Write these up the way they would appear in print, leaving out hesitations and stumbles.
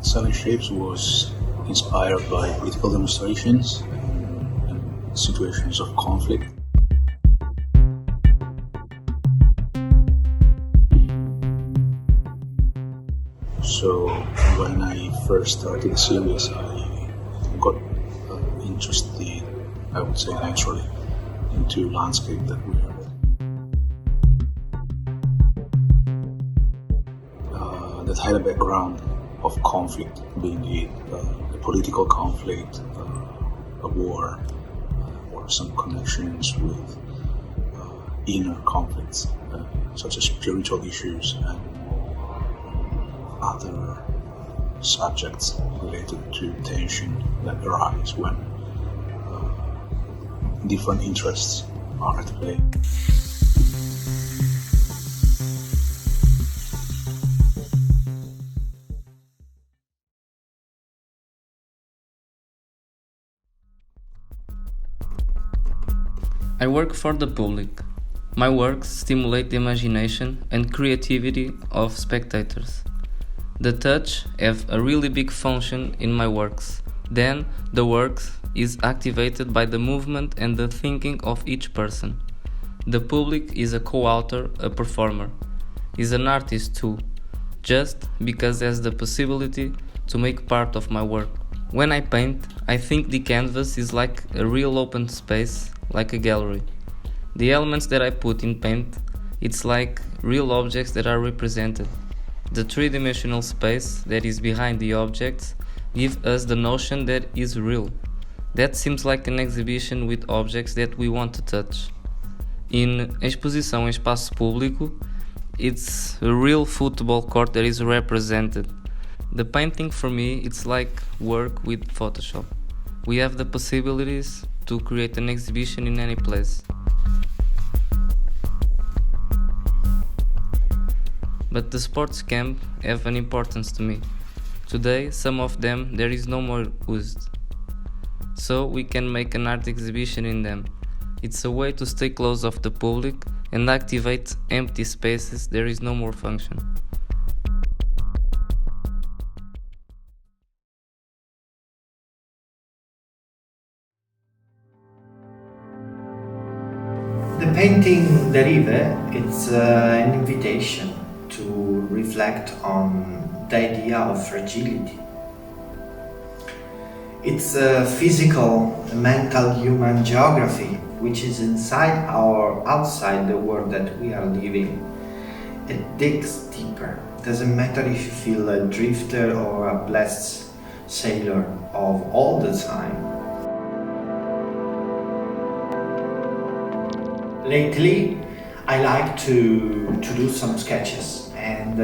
Selling Shapes was inspired by political demonstrations and situations of conflict. So when I first started the series, I got interested, I would say naturally, into landscape that we are. That had a background of conflict, being it a political conflict, a war, or some connections with inner conflicts, such as spiritual issues and other subjects related to tension that arise when different interests are at play. I work for the public. My works stimulate the imagination and creativity of spectators. The touch have a really big function in my works. Then the work is activated by the movement and the thinking of each person. The public is a co-author, a performer, is an artist too, just because has the possibility to make part of my work. When I paint, I think the canvas is like a real open space, like a gallery. The elements that I put in paint, it's like real objects that are represented. The three-dimensional space that is behind the objects gives us the notion that is real. That seems like an exhibition with objects that we want to touch. In exposição em espaço público, it's a real football court that is represented. The painting for me, it's like work with Photoshop. We have the possibilities to create an exhibition in any place. But the sports camp have an importance to me. Today, some of them there is no more used. So we can make an art exhibition in them. It's a way to stay close of the public and activate empty spaces there is no more function. The painting Derive, it's an invitation to reflect on the idea of fragility. It's a physical, mental, human geography which is inside or outside the world that we are living. It digs deeper. Doesn't matter if you feel a drifter or a blessed sailor of all the time. Lately, I like to do some sketches, and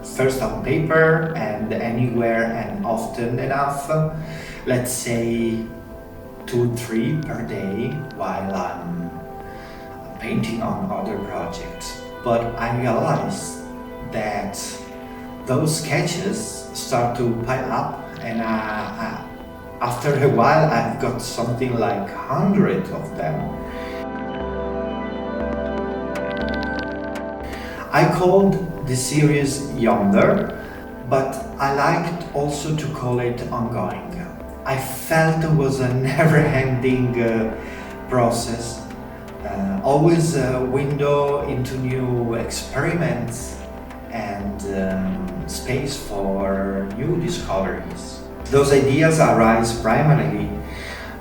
first on paper and anywhere and often enough, let's say 2-3 per day while I'm painting on other projects. But I realized that those sketches start to pile up, and after a while I've got something like 100 of them. I called the series Yonder, but I liked also to call it Ongoing. I felt it was a never-ending process, always a window into new experiments and space for new discoveries. Those ideas arise primarily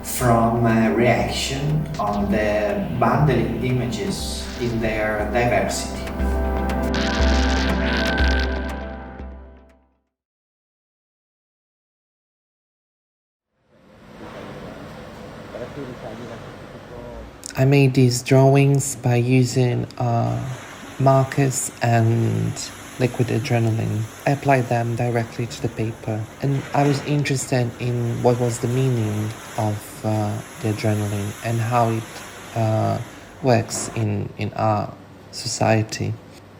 from a reaction on the bundling images in their diversity. I made these drawings by using markers and liquid adrenaline. I applied them directly to the paper, and I was interested in what was the meaning of the adrenaline and how it works in our society.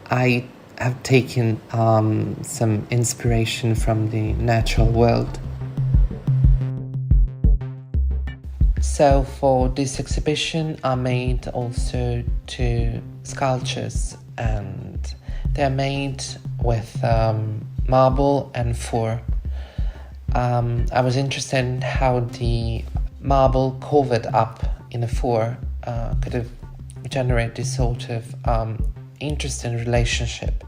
I have taken some inspiration from the natural world. So for this exhibition, I made also 2 sculptures, and they're made with marble and fur. I was interested in how the marble covered up in a four could have generated this sort of interesting relationship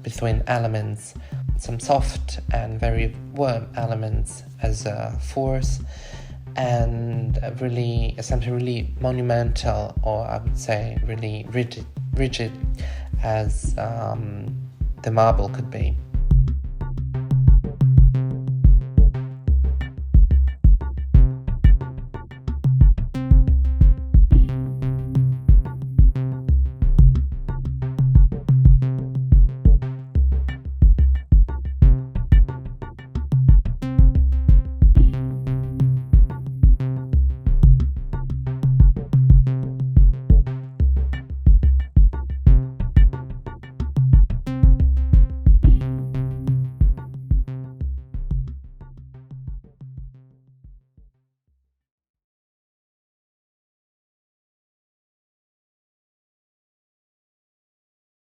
between elements, some soft and very warm elements as a force, and something really monumental, or I would say really rigid as the marble could be.